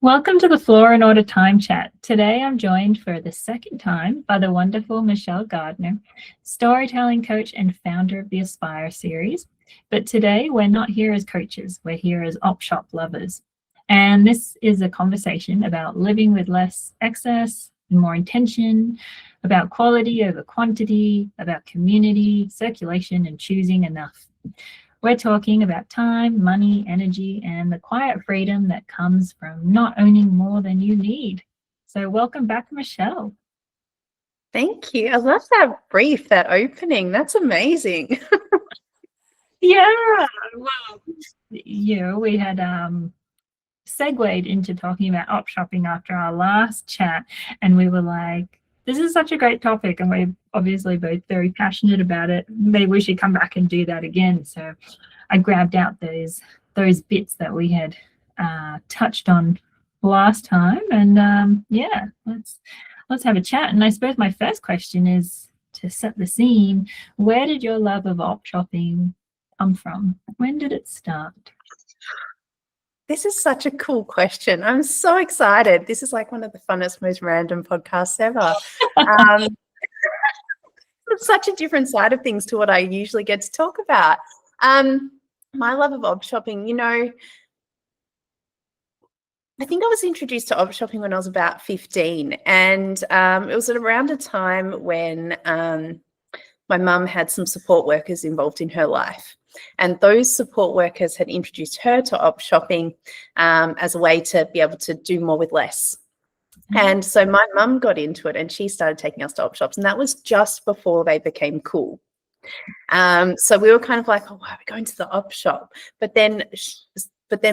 Welcome to the Flora and Order Time Chat. Today I'm joined for the second time by the wonderful Michelle Gardiner, storytelling coach and founder of the Aspire series. But today we're not here as coaches, we're here as op shop lovers. And this is a conversation about living with less excess and more intention, about quality over quantity, about community, circulation, and choosing enough. We're talking about time, money, energy, and the quiet freedom that comes from not owning more than you need. So welcome back, Michelle. Thank you. I love that opening. That's amazing. Yeah, well, we had segued into talking about op shopping after our last chat, and we were like, this is such a great topic, and we're obviously both very passionate about it. Maybe we should come back and do that again. So I grabbed out those bits that we had touched on last time, and yeah, let's have a chat. And I suppose my first question is, to set the scene, where did your love of op shopping come from? When did it start? This is such a cool question. I'm so excited. This is like one of the funnest, most random podcasts ever. It's such a different side of things to what I usually get to talk about. My love of op shopping, I think I was introduced to op shopping when I was about 15, and it was at around a time when my mum had some support workers involved in her life. And those support workers had introduced her to op shopping as a way to be able to do more with less. And so my mum got into it, and she started taking us to op shops, and that was just before they became cool. So we were kind of like, oh, why are we going to the op shop? But then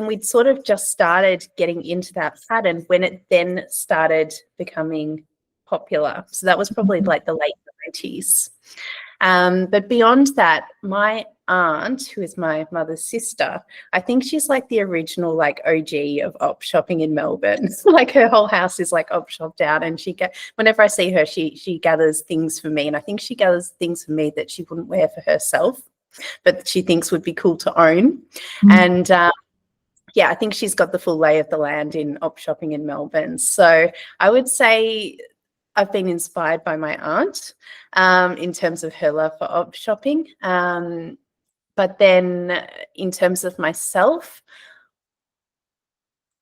we'd sort of just started getting into that pattern when it then started becoming popular. So that was probably like the late 90s. But beyond that, my aunt, who is my mother's sister, I think she's like the original like OG of op shopping in Melbourne. Like her whole house is like op shopped out, and whenever I see her, she gathers things for me, and I think she gathers things for me that she wouldn't wear for herself, but she thinks would be cool to own. And yeah, I think she's got the full lay of the land in op shopping in Melbourne. So I would say I've been inspired by my aunt in terms of her love for op shopping. But then in terms of myself,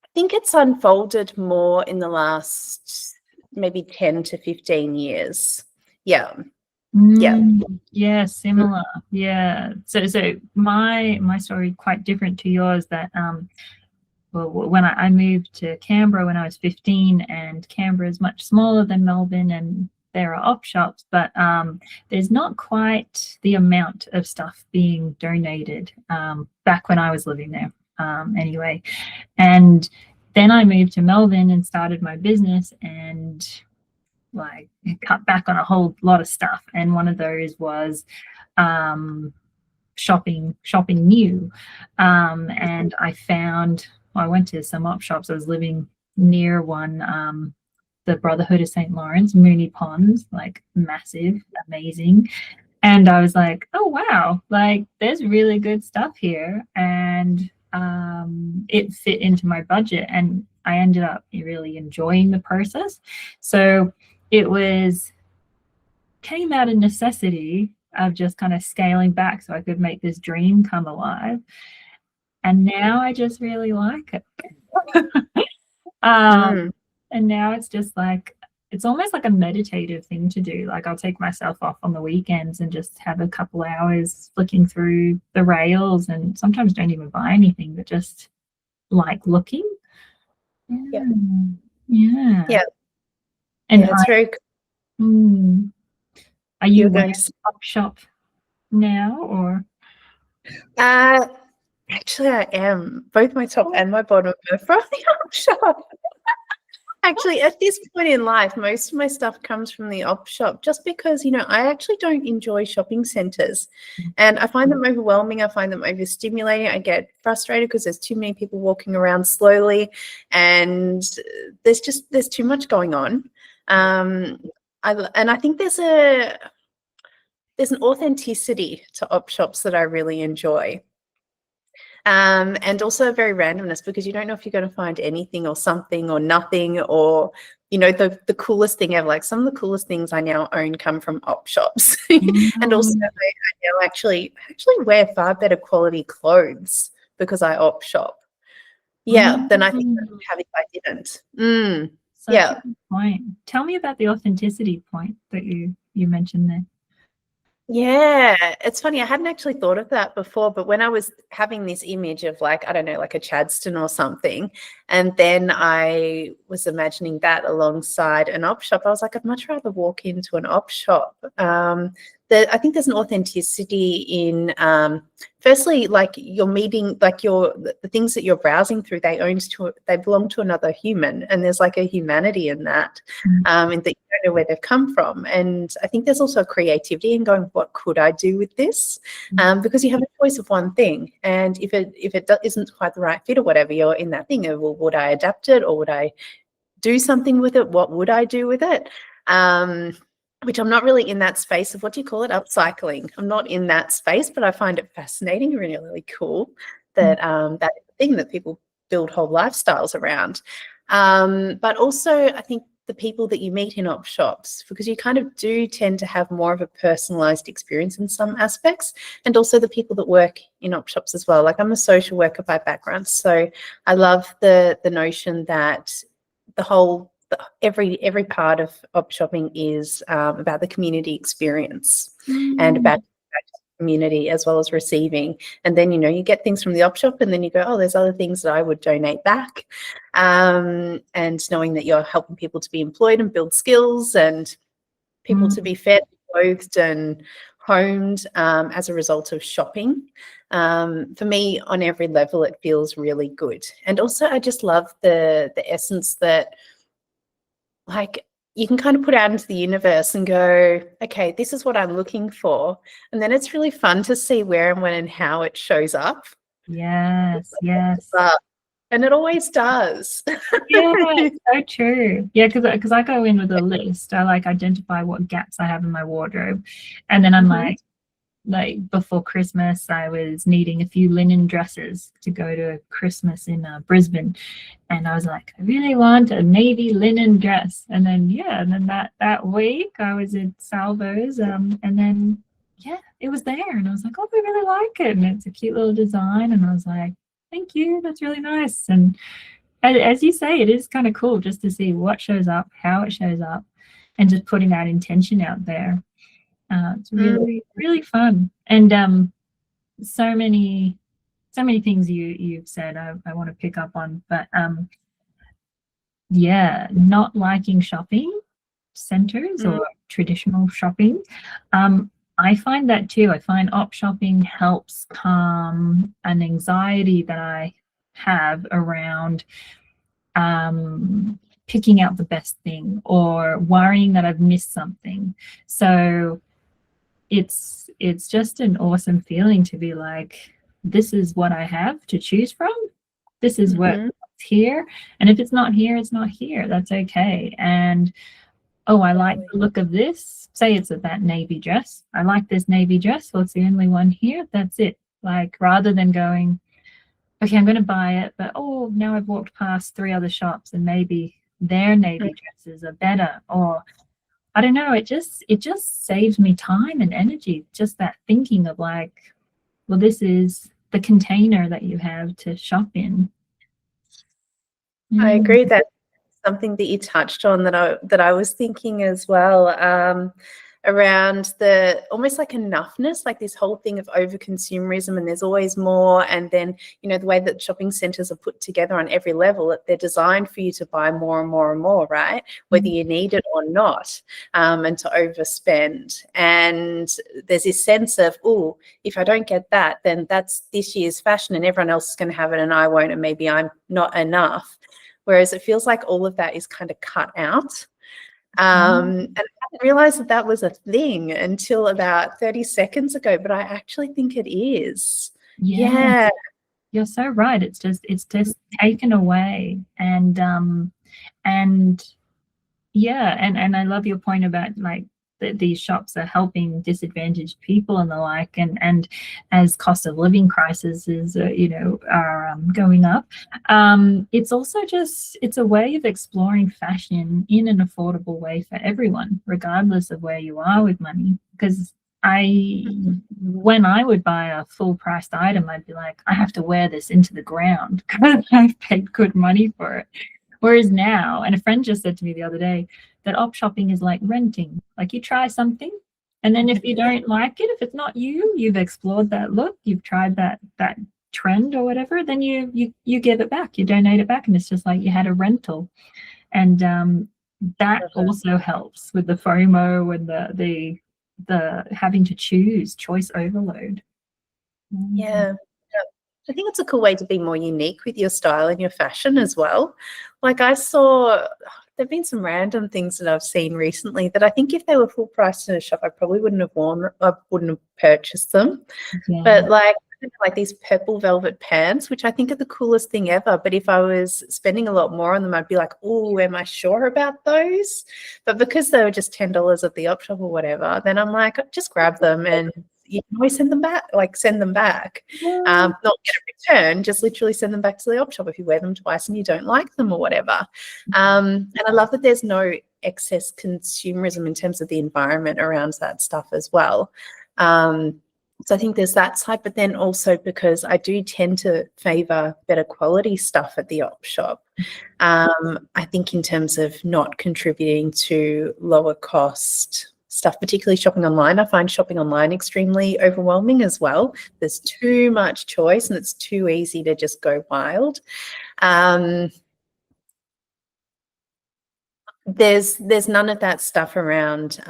I think it's unfolded more in the last maybe 10 to 15 years. Yeah. Yeah, similar. Yeah. So my story quite different to yours. That well, when I moved to Canberra when I was 15, and Canberra is much smaller than Melbourne, and there are op shops, but there's not quite the amount of stuff being donated back when I was living there anyway. And then I moved to Melbourne and started my business, and like cut back on a whole lot of stuff. And one of those was shopping new. And I went to some op shops. I was living near one, the Brotherhood of St. Lawrence, Moonee Ponds, like massive, amazing. And I was like, oh, wow, like there's really good stuff here. And it fit into my budget, and I ended up really enjoying the process. So it came out of necessity of just kind of scaling back so I could make this dream come alive. And now I just really like it. And now it's just like, it's almost like a meditative thing to do. Like I'll take myself off on the weekends and just have a couple hours flicking through the rails, and sometimes don't even buy anything, but just like looking. Yeah. And it's very cool. Are you going to op shop now, or? Actually, I am. Both my top and my bottom are from the op shop. Actually, at this point in life, most of my stuff comes from the op shop, just because, I actually don't enjoy shopping centres, and I find them overwhelming. I find them overstimulating. I get frustrated because there's too many people walking around slowly, and there's too much going on. I think there's an authenticity to op shops that I really enjoy. And also very randomness, because you don't know if you're going to find anything or something or nothing, or the coolest thing ever. Like, some of the coolest things I now own come from op shops. And also I now actually wear far better quality clothes because I op shop. Yeah, than I think I would have if I didn't. Such a good point. Tell me about the authenticity point that you mentioned there. Yeah, it's funny. I hadn't actually thought of that before, but when I was having this image of, like, I don't know, like a Chadston or something, and then I was imagining that alongside an op shop, I was like, I'd much rather walk into an op shop. I think there's an authenticity in, firstly, like, you're meeting, like, the things that you're browsing through, they belong to another human, and there's like a humanity in that, and that you don't know where they've come from. And I think there's also creativity in going, what could I do with this? Because you have a choice of one thing, and if it isn't quite the right fit or whatever, you're in that thing of, well, would I adapt it, or would I do something with it? What would I do with it? Which I'm not really in that space of, what do you call it, upcycling. I'm not in that space, but I find it fascinating, really, really cool that that is a thing that people build whole lifestyles around. But also, I think the people that you meet in op shops, because you kind of do tend to have more of a personalized experience in some aspects, and also the people that work in op shops as well. Like, I'm a social worker by background, so I love the notion that every part of op shopping is about the community experience and about community as well as receiving. And then, you get things from the op shop, and then you go, oh, there's other things that I would donate back. And knowing that you're helping people to be employed and build skills, and people to be fed, clothed and homed as a result of shopping. For me, on every level, it feels really good. And also, I just love the essence that, like, you can kind of put out into the universe and go, okay, this is what I'm looking for. And then it's really fun to see where and when and how it shows up. Yes. And it always does. Yeah, it's so true. Yeah, because I go in with a list. I like identify what gaps I have in my wardrobe. And then I'm like before Christmas, I was needing a few linen dresses to go to Christmas in Brisbane, and I was like, I really want a navy linen dress. And then that week I was at Salvo's, and then it was there, and I was like, oh, I really like it, and it's a cute little design, and I was like, thank you, that's really nice. And as you say, it is kind of cool just to see what shows up, how it shows up, and just putting that intention out there. It's really, really fun. And so many things you've said I want to pick up on. But not liking shopping centers or traditional shopping. I find that too. I find op shopping helps calm an anxiety that I have around picking out the best thing or worrying that I've missed something. So it's just an awesome feeling to be like, this is what I have to choose from. This is what's here. And if it's not here, it's not here. That's okay. And oh, I like the look of this. Say it's that navy dress. I like this navy dress. Well, it's the only one here. That's it. Like, rather than going, okay, I'm going to buy it, but oh, now I've walked past 3 other shops and maybe their navy dresses are better, or I don't know. It just saves me time and energy. Just that thinking of like, well, this is the container that you have to shop in. I agree. That's something that you touched on that I was thinking as well, around the almost like enoughness, like this whole thing of over-consumerism, and there's always more. And then, the way that shopping centres are put together on every level, they're designed for you to buy more and more and more, right? Whether you need it or not, and to overspend. And there's this sense of, oh, if I don't get that, then that's this year's fashion and everyone else is going to have it and I won't, and maybe I'm not enough. Whereas it feels like all of that is kind of cut out. And I didn't realize that was a thing until about 30 seconds ago, but I actually think it is. Yeah. You're so right. It's just taken away. And I love your point about like these shops are helping disadvantaged people and the like, and as cost of living crises is are going up, it's also just, it's a way of exploring fashion in an affordable way for everyone, regardless of where you are with money. Because when I would buy a full priced item, I'd be like, I have to wear this into the ground because I've paid good money for it. Whereas now, and a friend just said to me the other day, that op shopping is like renting. Like, you try something, and then if you don't like it, if it's not you, you've explored that look, you've tried that trend or whatever, then you give it back, you donate it back, and it's just like you had a rental. And that also helps with the FOMO and the having to choice overload. Yeah. I think it's a cool way to be more unique with your style and your fashion as well. Like, I saw, there've been some random things that I've seen recently that I think if they were full price in a shop, I probably wouldn't have worn, I wouldn't have purchased them. Yeah. But like these purple velvet pants, which I think are the coolest thing ever. But if I was spending a lot more on them, I'd be like, oh, am I sure about those? But because they were just $10 at the op shop or whatever, then I'm like, just grab them, and you can always send them back. Not get a return, just literally send them back to the op shop if you wear them twice and you don't like them or whatever. And I love that there's no excess consumerism in terms of the environment around that stuff as well. So I think there's that side, but then also because I do tend to favour better quality stuff at the op shop. I think in terms of not contributing to lower cost stuff, particularly shopping online. I find shopping online extremely overwhelming as well. There's too much choice and it's too easy to just go wild. There's none of that stuff around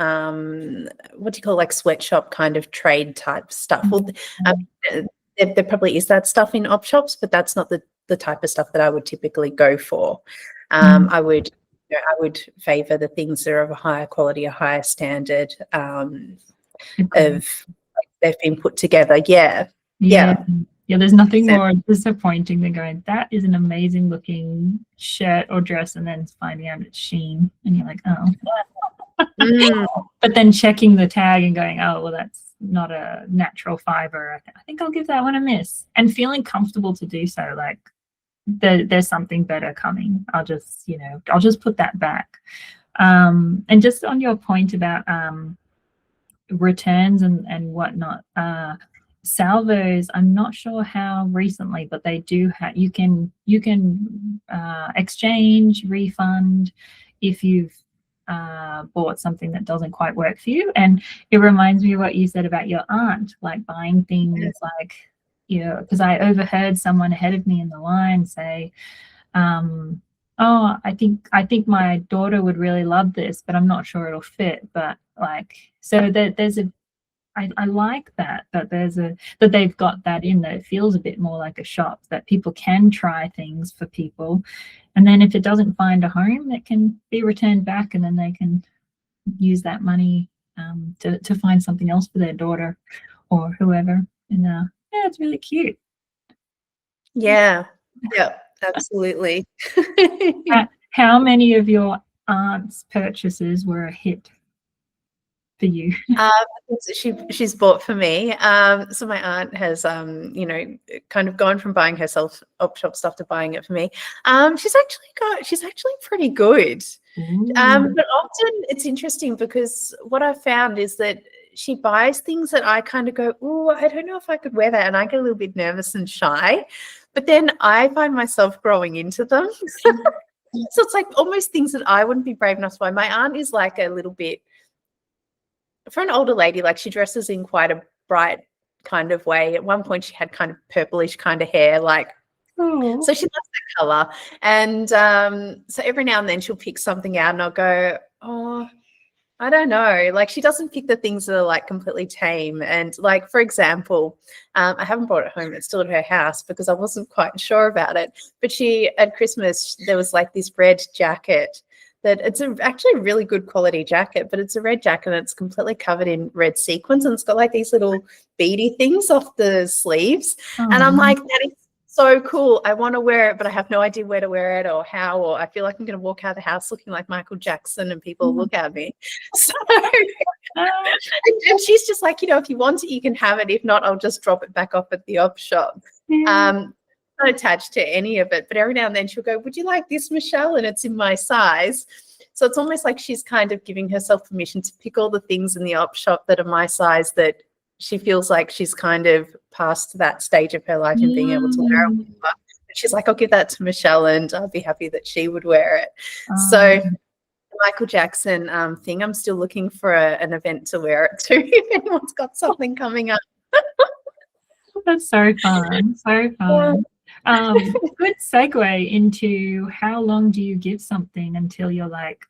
what do you call, like sweatshop kind of trade type stuff. Well, there probably is that stuff in op shops, but that's not the type of stuff that I would typically go for. I would favour the things that are of a higher quality, a higher standard, of like, they've been put together. Yeah. There's nothing more disappointing than going, that is an amazing looking shirt or dress, and then finding out it's Shein, and you're like, oh. But then checking the tag and going, oh, well, that's not a natural fiber. I think I'll give that one a miss, and feeling comfortable to do so. Like, there's something better coming. I'll just put that back. And just on your point about returns and whatnot, salvos, I'm not sure how recently, but they do have, you can exchange, refund if you've bought something that doesn't quite work for you. And it reminds me of what you said about your aunt, like buying things like, because I overheard someone ahead of me in the line say, oh, I think my daughter would really love this, but I'm not sure it'll fit. But like, so there's I like that that they've got that in, that it feels a bit more like a shop, that people can try things for people, and then if it doesn't find a home, it can be returned back, and then they can use that money to find something else for their daughter or whoever. And it's really cute. Yeah, absolutely. How many of your aunt's purchases were a hit for you? She's bought for me. So my aunt has, kind of gone from buying herself op shop stuff to buying it for me. She's actually pretty good. But often it's interesting because what I've found is that she buys things that I kind of go, oh, I don't know if I could wear that, and I get a little bit nervous and shy. But then I find myself growing into them. So it's like almost things that I wouldn't be brave enough to buy. My aunt is like a little bit, for an older lady, like she dresses in quite a bright kind of way. At one point she had kind of purplish kind of hair, like, so she loves that color. And so every now and then she'll pick something out and I'll go, oh, I don't know. Like, she doesn't pick the things that are like completely tame. And like, for example, I haven't brought it home. It's still at her house because I wasn't quite sure about it. But at Christmas, there was like this red jacket that it's actually a really good quality jacket, but it's a red jacket and it's completely covered in red sequins, and it's got like these little beady things off the sleeves. And I'm like, that is so cool. I want to wear it, but I have no idea where to wear it or how, or I feel like I'm going to walk out of the house looking like Michael Jackson and people look at me. So And she's just like, if you want it, you can have it. If not, I'll just drop it back off at the op shop. Not attached to any of it, but every now and then she'll go, would you like this, Michelle? And it's in my size. So it's almost like she's kind of giving herself permission to pick all the things in the op shop that are my size, that she feels like she's kind of past that stage of her life and being able to wear it. She's like, I'll give that to Michelle and I'll be happy that she would wear it. So the Michael Jackson thing, I'm still looking for an event to wear it to if anyone's got something coming up. That's so fun. So fun. Good segue into how long do you give something until you're like,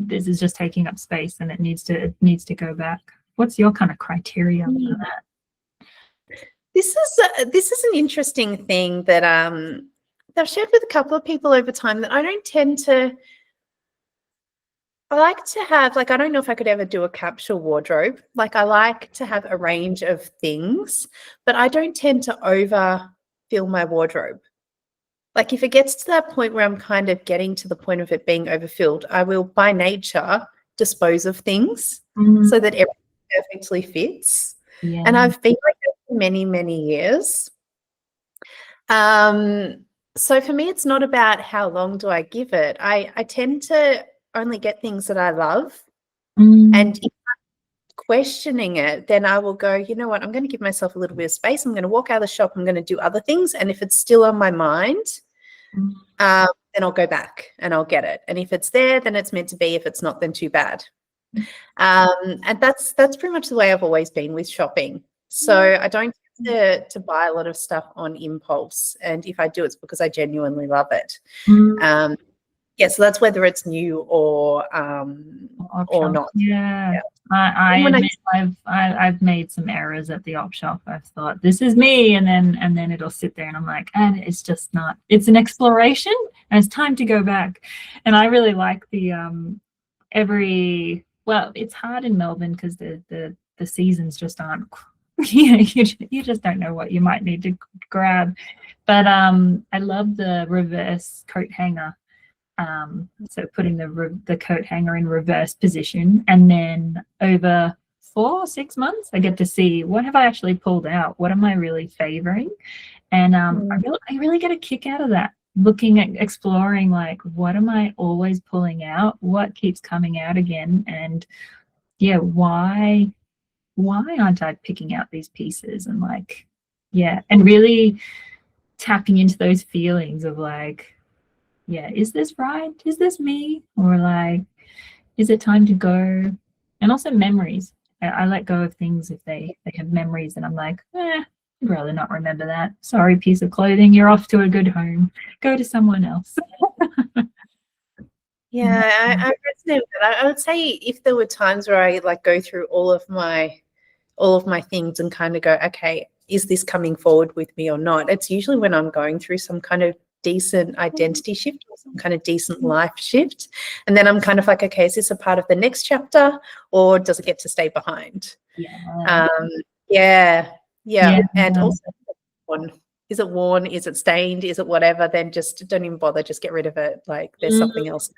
this is just taking up space and it needs to go back. What's your kind of criteria for that? This is an interesting thing that I've shared with a couple of people over time, that I don't tend to. I like to have, like, I don't know if I could ever do a capsule wardrobe. Like, I like to have a range of things, but I don't tend to overfill my wardrobe. Like, if it gets to that point where I'm kind of getting to the point of it being overfilled, I will by nature dispose of things so that everything perfectly fits. Yeah. And I've been like that for many, many years. So for me, it's not about how long do I give it. I tend to only get things that I love. And if I'm questioning it, then I will go, you know what, I'm going to give myself a little bit of space. I'm going to walk out of the shop. I'm going to do other things. And if it's still on my mind, then I'll go back and I'll get it. And if it's there, then it's meant to be. If it's not, then too bad. And that's pretty much the way I've always been with shopping. So I don't tend to buy a lot of stuff on impulse. And if I do, it's because I genuinely love it. Yeah, so that's whether it's new or not. Yeah. I admit I've made some errors at the op shop. I've thought this is me, and then it'll sit there, and I'm like, and it's just not. It's an exploration, and it's time to go back. And I really like the well, it's hard in Melbourne because the seasons just aren't. You just don't know what you might need to grab. But I love the reverse coat hanger. So putting the coat hanger in reverse position, and then over 4 or 6 months I get to see what have I actually pulled out, what am I really favoring, and I really get a kick out of that, looking at exploring, like, what am I always pulling out, what keeps coming out again, and why aren't I picking out these pieces, and and really tapping into those feelings of like, is this right? Is this me? Or like, is it time to go? And also memories. I let go of things if they have memories, and I'm like, I'd rather not remember that. Sorry, piece of clothing, you're off to a good home. Go to someone else. Yeah, I resonate with that. I would say if there were times where I like go through all of my things and kind of go, okay, is this coming forward with me or not? It's usually when I'm going through some kind of decent identity shift or some kind of decent life shift, and then I'm kind of like, okay, is this a part of the next chapter or does it get to stay behind? And also, is it worn, is it stained, is it whatever, then just don't even bother, just get rid of it. Like, there's something else.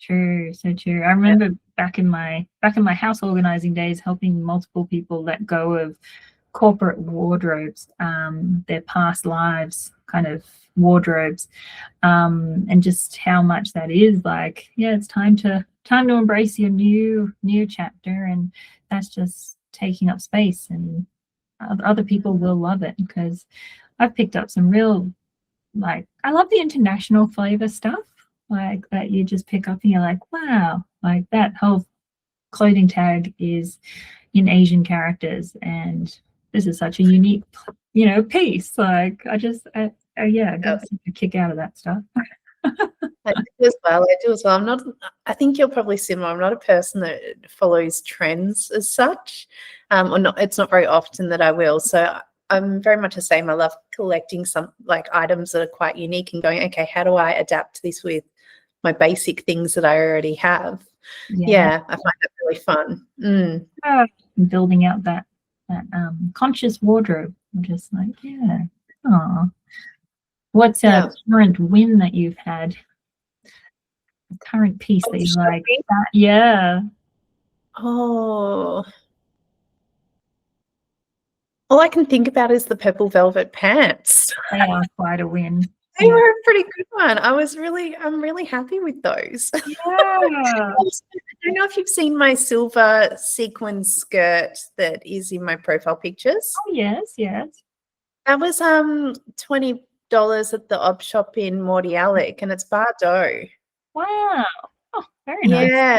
True, so true. I remember back in my house organizing days, helping multiple people let go of corporate wardrobes, their past lives kind of wardrobes, and just how much that is like, it's time to embrace your new chapter, and that's just taking up space, and other people will love it, because I've picked up some real, like, I love the international flavor stuff, like that you just pick up and you're like, wow, like that whole clothing tag is in Asian characters, and this is such a unique, piece. Like, I get such a kick out of that stuff. I do as well. I think you're probably similar. I'm not a person that follows trends as such, or not. It's not very often that I will. So I'm very much the same. I love collecting some like items that are quite unique and going, okay, how do I adapt this with my basic things that I already have? I find that really fun. Building out that conscious wardrobe. I'm just like, what's a current win that you've had? A current piece that you like? Oh, all I can think about is the purple velvet pants. They are quite a win. They were a pretty good one. I'm really happy with those. Yeah. I don't know if you've seen my silver sequin skirt that is in my profile pictures. Oh, yes, yes. That was $20 at the op shop in Mordialloc, and it's Bardot. Wow. Oh, very nice. Yeah.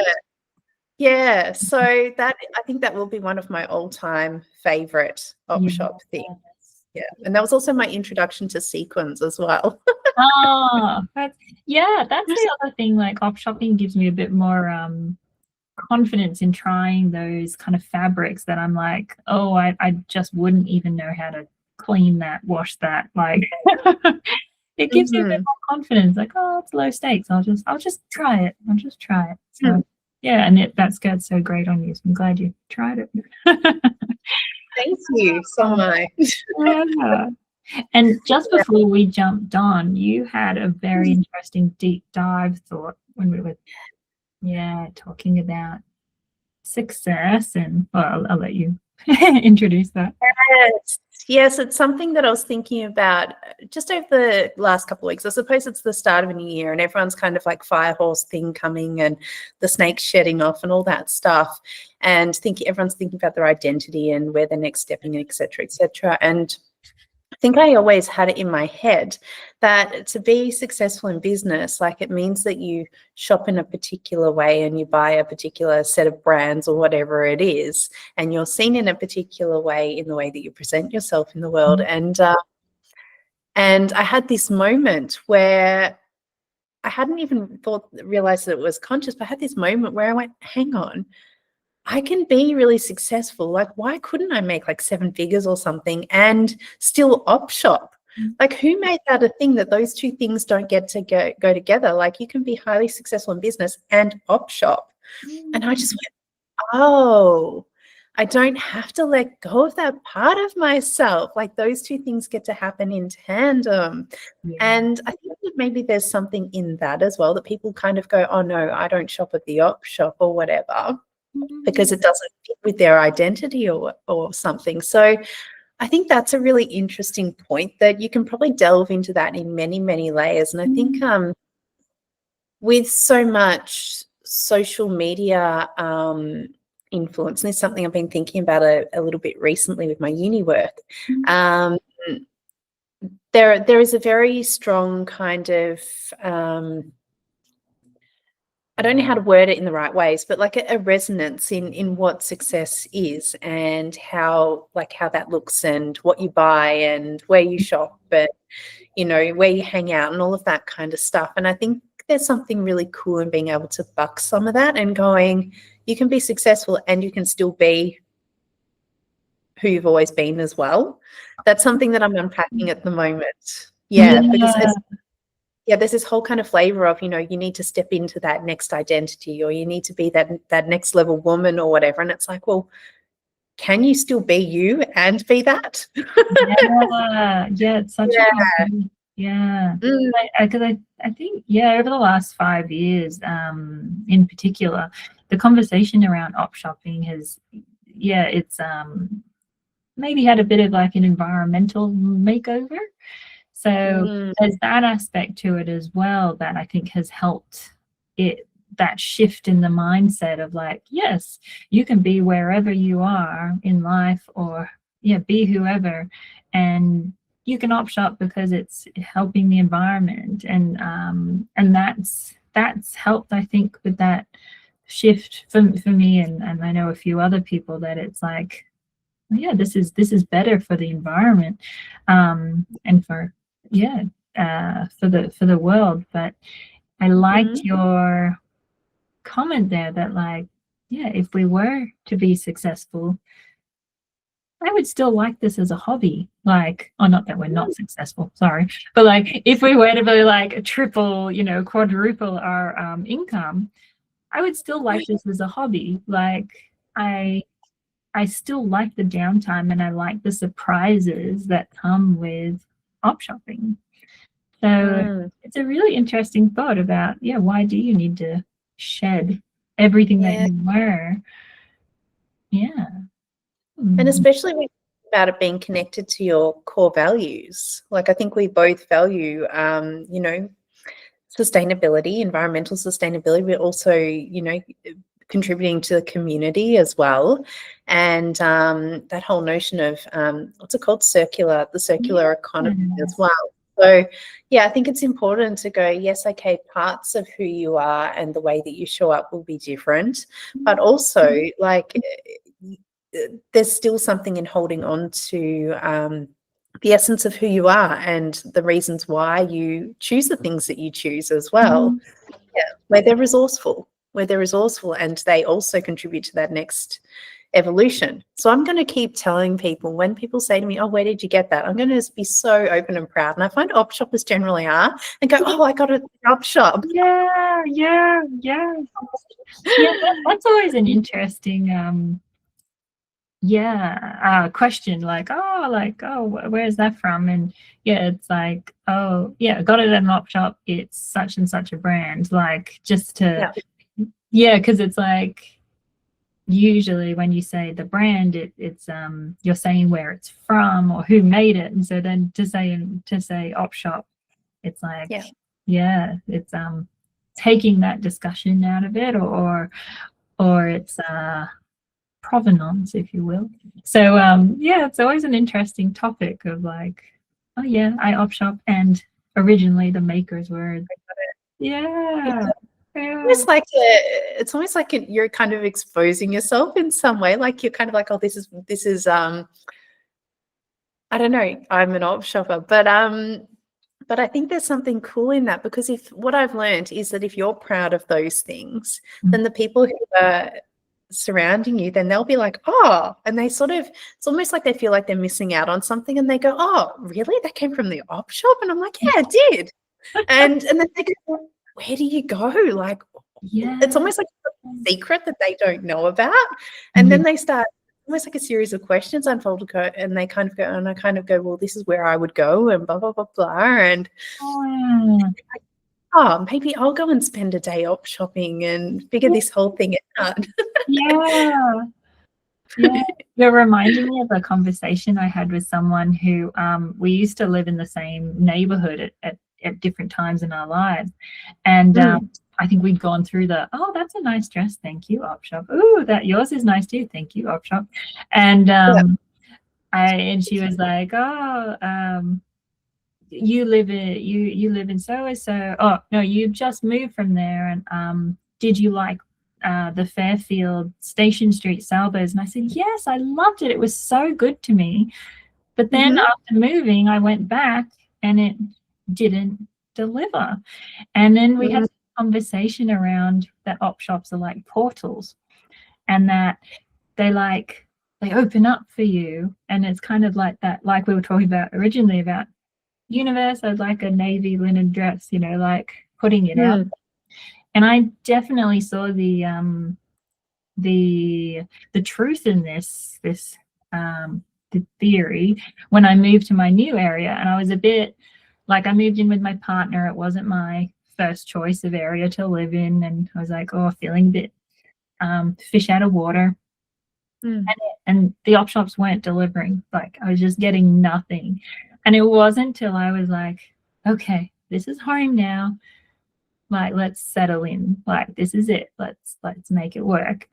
Yeah. So that, I think that will be one of my all-time favorite op shop things. Yeah. And that was also my introduction to sequins as well. Oh, that's the other thing. Like op shopping gives me a bit more confidence in trying those kind of fabrics that I'm like, oh, I just wouldn't even know how to clean that, wash that. Like it gives me a bit more confidence. Like, oh, it's low stakes. I'll just try it. I'll just try it. So yeah, and that skirt's so great on you. So I'm glad you tried it. Thank you so much. Yeah. And just before we jumped on, you had a very interesting deep dive thought when we were talking about success, and well, I'll let you introduce that. Yes, it's something that I was thinking about just over the last couple of weeks. I suppose it's the start of a new year and everyone's kind of like fire horse thing coming and the snakes shedding off and all that stuff, and everyone's thinking about their identity and where they're next stepping, et cetera, et cetera. And I think I always had it in my head that to be successful in business, like it means that you shop in a particular way and you buy a particular set of brands or whatever it is, and you're seen in a particular way in the way that you present yourself in the world. And I had this moment where I hadn't even realized that it was conscious, but I had this moment where I went, hang on, I can be really successful. Like, why couldn't I make like 7 figures or something and still op shop? Like, who made that a thing that those two things don't get to go together? Like, you can be highly successful in business and op shop. And I just went, oh, I don't have to let go of that part of myself. Like, those two things get to happen in tandem. Yeah. And I think that maybe there's something in that as well, that people kind of go, oh no, I don't shop at the op shop or whatever, because it doesn't fit with their identity or something. So I think that's a really interesting point, that you can probably delve into that in many, many layers. And I think with so much social media influence, and it's something I've been thinking about a little bit recently with my uni work, there is a very strong kind of I don't know how to word it in the right ways, but like a resonance in what success is, and how that looks, and what you buy, and where you shop, and where you hang out, and all of that kind of stuff. And I think there's something really cool in being able to buck some of that and going, you can be successful and you can still be who you've always been as well. That's something that I'm unpacking at the moment. Because there's this whole kind of flavor of, you need to step into that next identity, or you need to be that next level woman or whatever. And it's like, well, can you still be you and be that? It's such a because I think over the last 5 years in particular, the conversation around op shopping has it's maybe had a bit of like an environmental makeover. So there's that aspect to it as well that I think has helped that shift in the mindset of like, yes, you can be wherever you are in life, or be whoever, and you can op shop because it's helping the environment, and that's helped, I think, with that shift for me, and I know a few other people, that it's like, this is better for the environment, and for the world. But I liked your comment there that like, if we were to be successful, I would still like this as a hobby. Like, not that we're not successful, sorry, but like if we were to be like a triple, quadruple our income, I would still like this as a hobby. Like, I still like the downtime, and I like the surprises that come with op shopping. So it's a really interesting thought about, why do you need to shed everything that you were Yeah. And especially when you think about it being connected to your core values. Like I think we both value, you know, sustainability, environmental sustainability, but also, you know, contributing to the community as well. And that whole notion of what's it called? The circular economy as well. So yeah, I think it's important to go, yes, okay, parts of who you are and the way that you show up will be different, but also like there's still something in holding on to the essence of who you are and the reasons why you choose the things that you choose as well. Yeah, where they're resourceful, and they also contribute to that next evolution. So I'm going to keep telling people when people say to me, oh, where did you get that? I'm going to be so open and proud. And I find op shoppers generally are and go, oh, I got it at the op shop. Yeah. Yeah. That's always an interesting question, like, where's that from? And yeah, it's like, oh yeah, got it at an op shop, it's such and such a brand, like just to because it's like usually when you say the brand, it's you're saying where it's from or who made it, and so then to say op shop, it's like it's taking that discussion out of it, or it's provenance, if you will. So it's always an interesting topic of like, oh yeah, I op shop, and originally the makers were It's almost like you're kind of exposing yourself in some way. Like you're kind of like, oh, this is I don't know, I'm an op shopper, but I think there's something cool in that, because if what I've learned is that if you're proud of those things, then the people who are surrounding you, then they'll be like, oh, and they sort of, it's almost like they feel like they're missing out on something, and they go, oh, really? That came from the op shop? And I'm like, yeah, it did. and then they go, where do you go? Like, it's almost like a secret that they don't know about. And then they start, almost like a series of questions unfold, and they kind of go, and I kind of go, well, this is where I would go, and blah, blah, blah, blah. And oh, maybe I'll go and spend a day op shopping and figure this whole thing out. Yeah. You're reminding me of a conversation I had with someone who we used to live in the same neighborhood at different times in our lives, and I think we'd gone through oh, that's a nice dress, thank you, op shop. Ooh, that yours is nice too, thank you, op shop. And and she was like, oh, you live in so and so. Oh no, you've just moved from there, and did you like the Fairfield Station Street Salvos? And I said, yes, I loved it. It was so good to me. But then after moving, I went back and it didn't deliver. And then we had a conversation around that op shops are like portals, and that they open up for you. And it's kind of like that, like we were talking about originally about universe. I'd like a navy linen dress, like putting it out. And I definitely saw the truth in this the theory when I moved to my new area. And I was a bit like, I moved in with my partner. It wasn't my first choice of area to live in, and I was like, oh, feeling a bit fish out of water. And the op shops weren't delivering. Like, I was just getting nothing. And it wasn't till I was like, okay, this is home now. Like, let's settle in. Like, this is it. Let's make it work.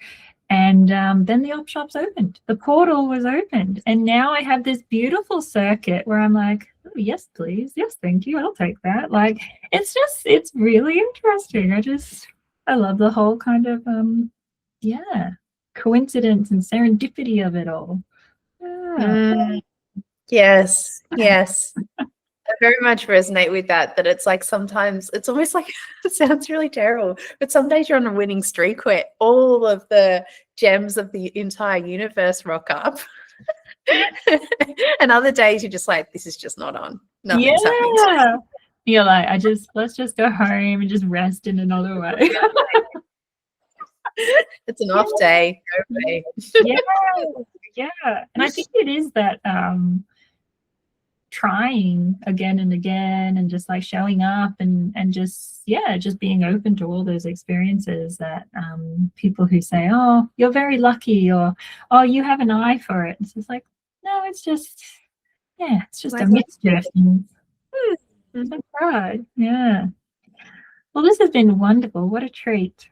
And then the op shops opened. The portal was opened. And now I have this beautiful circuit where I'm like, oh, yes, please. Yes, thank you. I'll take that. Like, it's really interesting. I love the whole kind of, coincidence and serendipity of it all. Yes. I very much resonate with that it's like sometimes it's almost like, it sounds really terrible, but some days you're on a winning streak where all of the gems of the entire universe rock up. And other days you're just like, this is just not on. Nothing's happening. You're like, let's just go home and just rest in another way. It's an off day. Go away. Yeah. And I think it is that trying again and again, and just like showing up, and just just being open to all those experiences that people who say, oh, you're very lucky, or oh, you have an eye for it. It's just like, no, it's just it's just a mixture of things. That's right. Yeah. Well, this has been wonderful. What a treat.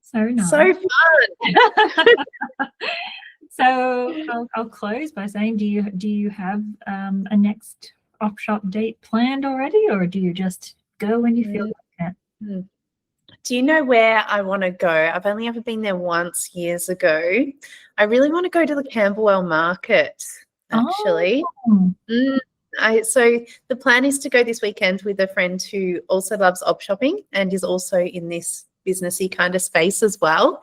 So nice. So fun. So I'll close by saying, do you have a next op shop date planned already, or do you just go when you feel like it? Do you know where I want to go? I've only ever been there once years ago. I really want to go to the Camberwell Market, actually. So the plan is to go this weekend with a friend who also loves op shopping and is also in this businessy kind of space as well.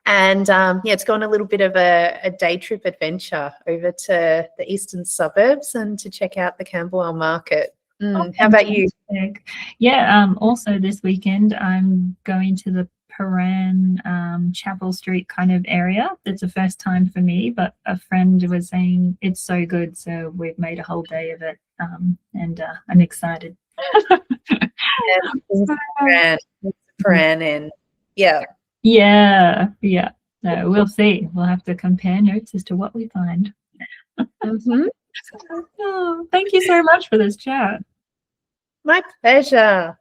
And it's gone a little bit of a day trip adventure over to the eastern suburbs and to check out the Camberwell Market. How about you? Yeah, also this weekend I'm going to the Paran Chapel Street kind of area. It's the first time for me, but a friend was saying it's so good, so we've made a whole day of it, and I'm excited. Paran and yeah. No, we'll see. We'll have to compare notes as to what we find. Oh, thank you so much for this chat. My pleasure.